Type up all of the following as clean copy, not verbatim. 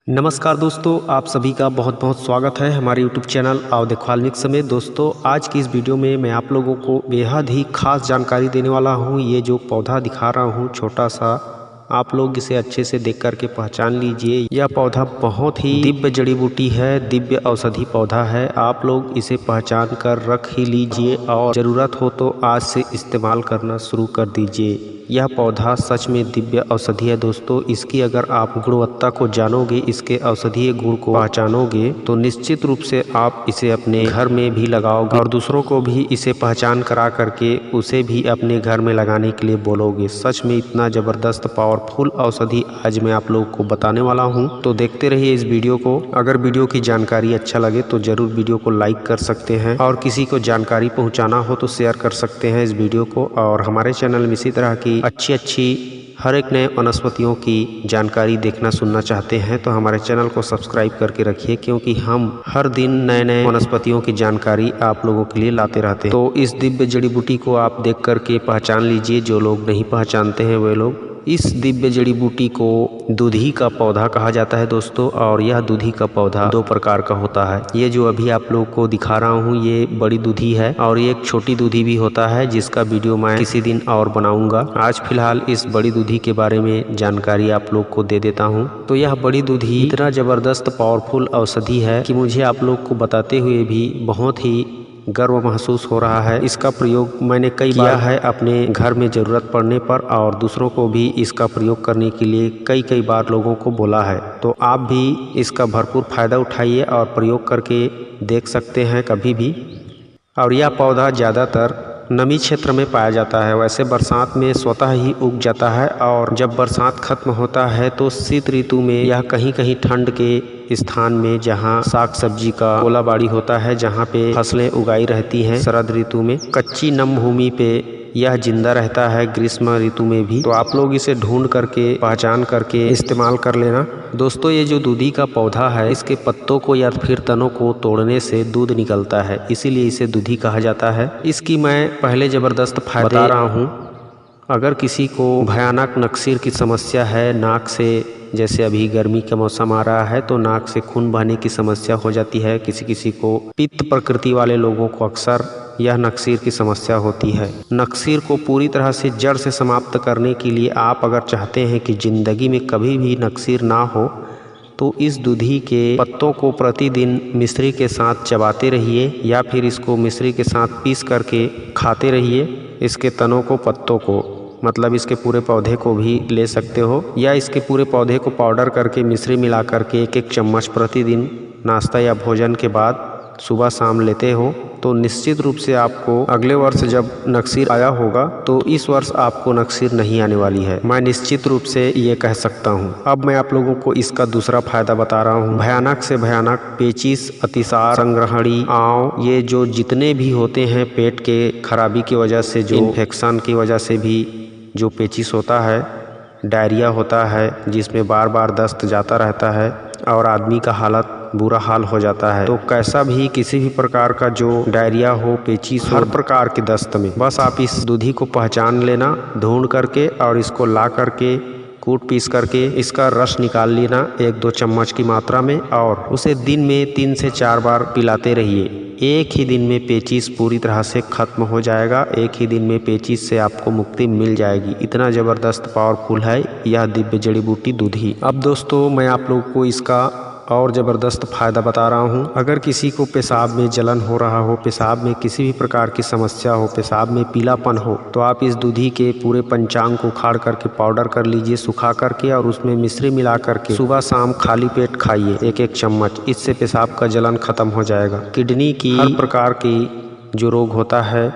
नमस्कार दोस्तों, आप सभी का बहुत बहुत स्वागत है हमारे YouTube चैनल आओ देखो वाल्मीकि में। दोस्तों, आज की इस वीडियो में मैं आप लोगों को बेहद ही खास जानकारी देने वाला हूं। ये जो पौधा दिखा रहा हूं छोटा सा, आप लोग इसे अच्छे से देख करके पहचान लीजिए। यह पौधा बहुत ही दिव्य जड़ी बूटी है, दिव्य औषधि पौधा है। आप लोग इसे पहचान कर रख ही लीजिए और ज़रूरत हो तो आज से इस्तेमाल करना शुरू कर दीजिए। यह पौधा सच में दिव्य औषधि है दोस्तों। इसकी अगर आप गुणवत्ता को जानोगे, इसके औषधीय गुण को पहचानोगे तो निश्चित रूप से आप इसे अपने घर में भी लगाओगे और दूसरों को भी इसे पहचान करा करके उसे भी अपने घर में लगाने के लिए बोलोगे। सच में इतना ज़बरदस्त पावरफुल औषधि आज मैं आप लोगों को बताने वाला हूं, तो देखते रहिए इस वीडियो को। अगर वीडियो की जानकारी अच्छा लगे तो ज़रूर वीडियो को लाइक कर सकते हैं और किसी को जानकारी पहुँचाना हो तो शेयर कर सकते हैं इस वीडियो को। और हमारे चैनल में इसी तरह की अच्छी हर एक नए वनस्पतियों की जानकारी देखना सुनना चाहते हैं तो हमारे चैनल को सब्सक्राइब करके रखिए, क्योंकि हम हर दिन नए नए वनस्पतियों की जानकारी आप लोगों के लिए लाते रहते हैं। तो इस दिव्य जड़ी बूटी को आप देख करके पहचान लीजिए। जो लोग नहीं पहचानते हैं वे लोग। इस दिव्य जड़ी बूटी को दूधी का पौधा कहा जाता है दोस्तों, और यह दूधी का पौधा दो प्रकार का होता है। ये जो अभी आप लोगों को दिखा रहा हूँ ये बड़ी दूधी है, और ये एक छोटी दूधी भी होता है जिसका वीडियो मैं किसी दिन और बनाऊंगा। आज फिलहाल इस बड़ी दूधी के बारे में जानकारी आप लोग को दे देता हूँ। तो यह बड़ी दूधी इतना जबरदस्त पावरफुल औषधि है कि मुझे आप लोग को बताते हुए भी बहुत ही गर्व महसूस हो रहा है। इसका प्रयोग मैंने कई बार है अपने घर में ज़रूरत पड़ने पर, और दूसरों को भी इसका प्रयोग करने के लिए कई बार लोगों को बोला है। तो आप भी इसका भरपूर फ़ायदा उठाइए और प्रयोग करके देख सकते हैं कभी भी। और यह पौधा ज़्यादातर नमी क्षेत्र में पाया जाता है। वैसे बरसात में स्वतः ही उग जाता है, और जब बरसात खत्म होता है तो शीत ऋतु में यह कहीं कहीं ठंड के स्थान में, जहां साग सब्जी का ओलाबाड़ी होता है, जहां पे फसलें उगाई रहती हैं शरद ऋतु में, कच्ची नम भूमि पे यह जिंदा रहता है ग्रीष्म ऋतु में भी। तो आप लोग इसे ढूंढ करके पहचान करके इस्तेमाल कर लेना दोस्तों। ये जो दूधी का पौधा है, इसके पत्तों को या फिर तनों को तोड़ने से दूध निकलता है, इसीलिए इसे दूधी कहा जाता है। इसकी मैं पहले ज़बरदस्त फायदे बता रहा हूँ। अगर किसी को भयानक नक्सीर की समस्या है, नाक से, जैसे अभी गर्मी का मौसम आ रहा है तो नाक से खून बहने की समस्या हो जाती है। किसी को पित्त प्रकृति वाले लोगों को अक्सर यह नक्सीर की समस्या होती है। नक्सीर को पूरी तरह से जड़ से समाप्त करने के लिए आप अगर चाहते हैं कि ज़िंदगी में कभी भी नक्सीर ना हो, तो इस दूधी के पत्तों को प्रतिदिन मिश्री के साथ चबाते रहिए, या फिर इसको मिश्री के साथ पीस करके खाते रहिए। इसके तनों को, पत्तों को, मतलब इसके पूरे पौधे को भी ले सकते हो, या इसके पूरे पौधे को पाउडर करके मिश्री मिला करके एक चम्मच प्रतिदिन नाश्ता या भोजन के बाद सुबह शाम लेते हो, तो निश्चित रूप से आपको अगले वर्ष जब नक्सीर आया होगा तो इस वर्ष आपको नक्सीर नहीं आने वाली है। मैं निश्चित रूप से ये कह सकता हूँ। अब मैं आप लोगों को इसका दूसरा फायदा बता रहा हूँ। भयानक से भयानक पेचिश, अतिसार, संग्रहणी, आंव, ये जो जितने भी होते हैं पेट के खराबी की वजह से, जो इन्फेक्शन की वजह से भी जो पेचिश होता है, डायरिया होता है जिसमें बार बार दस्त जाता रहता है और आदमी का हालत बुरा हाल हो जाता है। तो कैसा भी किसी भी प्रकार का जो डायरिया हो, पेचिश हो, हर प्रकार के दस्त में बस आप इस दूधी को पहचान लेना ढूंढ करके, और इसको ला करके कूट पीस करके इसका रस निकाल लेना 1-2 चम्मच की मात्रा में, और उसे दिन में 3 से 4 बार पिलाते रहिए। एक ही दिन में पेचिश पूरी तरह से खत्म हो जाएगा। एक ही दिन में पेचिश से आपको मुक्ति मिल जाएगी। इतना ज़बरदस्त पावरफुल है यह दिव्य जड़ी बूटी दूधी। अब दोस्तों, मैं आप लोगों को इसका और ज़बरदस्त फ़ायदा बता रहा हूँ। अगर किसी को पेशाब में जलन हो रहा हो, पेशाब में किसी भी प्रकार की समस्या हो, पेशाब में पीलापन हो, तो आप इस दूधी के पूरे पंचांग को उखाड़ करके पाउडर कर लीजिए सुखा करके, और उसमें मिश्री मिला करके सुबह शाम खाली पेट खाइए 1-1 चम्मच। इससे पेशाब का जलन खत्म हो जाएगा। किडनी की हर प्रकार की जो रोग होता है,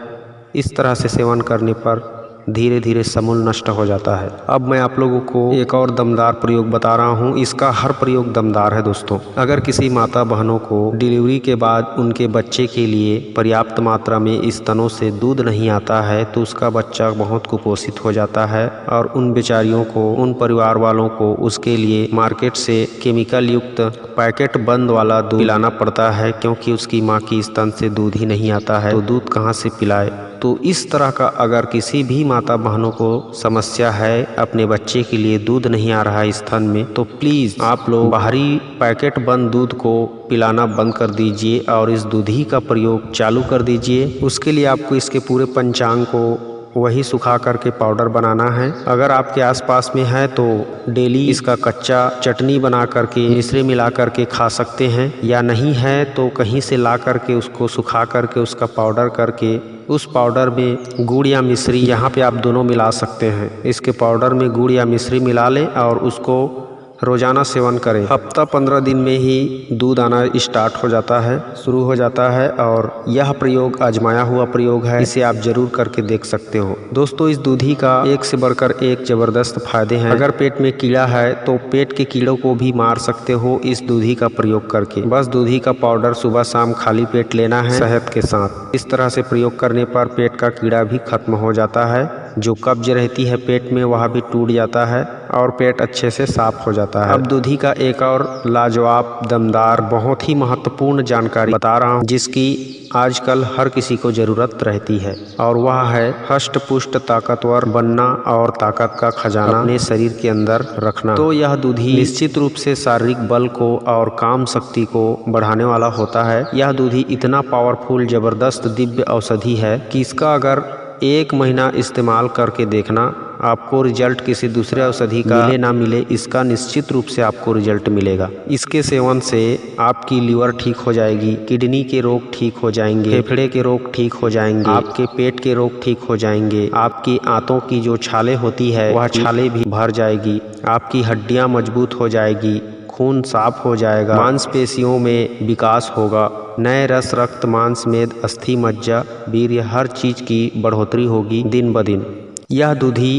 इस तरह से सेवन करने पर धीरे धीरे समूल नष्ट हो जाता है। अब मैं आप लोगों को एक और दमदार प्रयोग बता रहा हूँ। इसका हर प्रयोग दमदार है दोस्तों। अगर किसी माता बहनों को डिलीवरी के बाद उनके बच्चे के लिए पर्याप्त मात्रा में इस तनों से दूध नहीं आता है, तो उसका बच्चा बहुत कुपोषित हो जाता है, और उन बेचारियों को, उन परिवार वालों को उसके लिए मार्केट से केमिकल युक्त पैकेट बंद वाला दूध पिलाना पड़ता है, क्योंकि उसकी माँ की स्तन से दूध ही नहीं आता है। तो दूध कहाँ से पिलाए। तो इस तरह का अगर किसी भी माता बहनों को समस्या है, अपने बच्चे के लिए दूध नहीं आ रहा है स्तन में, तो प्लीज़ आप लोग बाहरी पैकेट बंद दूध को पिलाना बंद कर दीजिए और इस दूधी का प्रयोग चालू कर दीजिए। उसके लिए आपको इसके पूरे पंचांग को वही सुखा करके पाउडर बनाना है। अगर आपके आसपास में है तो डेली इसका कच्चा चटनी बना करके मिश्री मिला करके खा सकते हैं, या नहीं है तो कहीं से ला करके उसको सुखा करके उसका पाउडर करके उस पाउडर में गुड़ या मिश्री, यहाँ पे आप दोनों मिला सकते हैं। इसके पाउडर में गुड़ या मिश्री मिला लें और उसको रोज़ाना सेवन करें। हफ्ता 15 दिन में ही दूध आना स्टार्ट हो जाता है, शुरू हो जाता है, और यह प्रयोग आजमाया हुआ प्रयोग है, इसे आप जरूर करके देख सकते हो। दोस्तों, इस दूधी का एक से बढ़कर एक ज़बरदस्त फायदे हैं। अगर पेट में कीड़ा है तो पेट के कीड़ों को भी मार सकते हो इस दूधी का प्रयोग करके। बस दूधी का पाउडर सुबह शाम खाली पेट लेना है शहद के साथ। इस तरह से प्रयोग करने पर पेट का कीड़ा भी खत्म हो जाता है, जो कब्ज रहती है पेट में वह भी टूट जाता है और पेट अच्छे से साफ हो जाता है। अब दूधी का एक और लाजवाब, दमदार, बहुत ही महत्वपूर्ण जानकारी बता रहा हूँ, जिसकी आजकल हर किसी को ज़रूरत रहती है, और वह है हष्ट पुष्ट ताकतवर बनना और ताकत का खजाना अपने शरीर के अंदर रखना। तो यह दूधी निश्चित रूप से शारीरिक बल को और काम शक्ति को बढ़ाने वाला होता है। यह दूधी इतना पावरफुल, ज़बरदस्त, दिव्य औषधि है कि इसका अगर 1 महीना इस्तेमाल करके देखना, आपको रिजल्ट किसी दूसरे औषधि का मिले ना मिले, इसका निश्चित रूप से आपको रिजल्ट मिलेगा। इसके सेवन से आपकी लीवर ठीक हो जाएगी, किडनी के रोग ठीक हो जाएंगे, फेफड़े के रोग ठीक हो जाएंगे, आपके पेट के रोग ठीक हो जाएंगे, आपकी आंतों की जो छाले होती है वह छाले भी भर जाएगी, आपकी हड्डियां मजबूत हो जाएगी, खून साफ हो जाएगा, मांसपेशियों में विकास होगा, नए रस, रक्त, मांस, मेद, अस्थि, मज्जा, वीर्य, हर चीज़ की बढ़ोतरी होगी दिन ब दिन। यह दूधी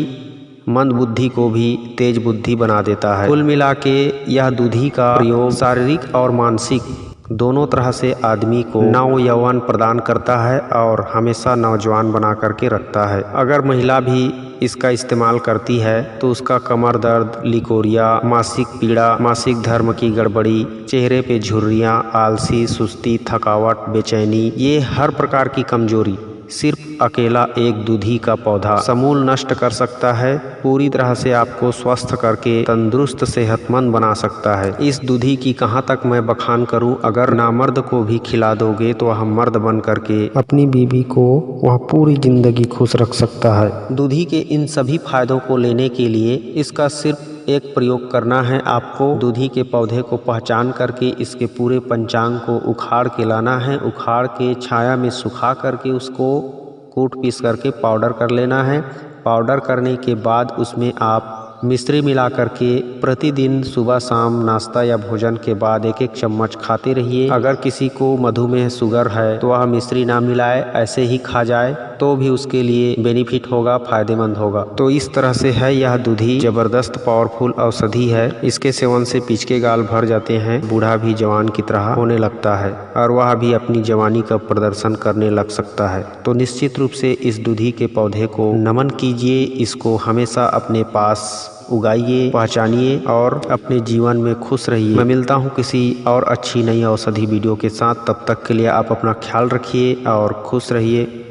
मंद बुद्धि को भी तेज बुद्धि बना देता है। कुल मिला के यह दूधी का प्रयोग शारीरिक और मानसिक दोनों तरह से आदमी को नव यौवन प्रदान करता है और हमेशा नौजवान बना करके रखता है। अगर महिला भी इसका इस्तेमाल करती है तो उसका कमर दर्द, लिकोरिया, मासिक पीड़ा, मासिक धर्म की गड़बड़ी, चेहरे पे झुर्रियाँ, आलसी, सुस्ती, थकावट, बेचैनी, ये हर प्रकार की कमजोरी सिर्फ अकेला एक दूधी का पौधा समूल नष्ट कर सकता है। पूरी तरह से आपको स्वस्थ करके तंदुरुस्त, सेहतमंद बना सकता है। इस दूधी की कहाँ तक मैं बखान करूं, अगर नामर्द को भी खिला दोगे तो वह मर्द बन करके अपनी बीवी को वह पूरी जिंदगी खुश रख सकता है। दूधी के इन सभी फायदों को लेने के लिए इसका सिर्फ एक प्रयोग करना है। आपको दूधी के पौधे को पहचान करके इसके पूरे पंचांग को उखाड़ के लाना है, उखाड़ के छाया में सुखा करके उसको कूट पीस करके पाउडर कर लेना है। पाउडर करने के बाद उसमें आप मिश्री मिला करके प्रतिदिन सुबह शाम नाश्ता या भोजन के बाद 1-1 चम्मच खाते रहिए। अगर किसी को मधुमेह, शुगर है तो वह मिश्री ना मिलाए, ऐसे ही खा जाए तो भी उसके लिए बेनिफिट होगा, फायदेमंद होगा। तो इस तरह से है यह दूधी ज़बरदस्त पावरफुल औषधि है। इसके सेवन से पीच के गाल भर जाते हैं, बूढ़ा भी जवान की तरह होने लगता है और वह भी अपनी जवानी का प्रदर्शन करने लग सकता है। तो निश्चित रूप से इस दूधी के पौधे को नमन कीजिए, इसको हमेशा अपने पास उगाइए, पहचानिए और अपने जीवन में खुश रहिए। मैं मिलता हूँ किसी और अच्छी नई औषधि वीडियो के साथ, तब तक के लिए आप अपना ख्याल रखिए और खुश रहिए।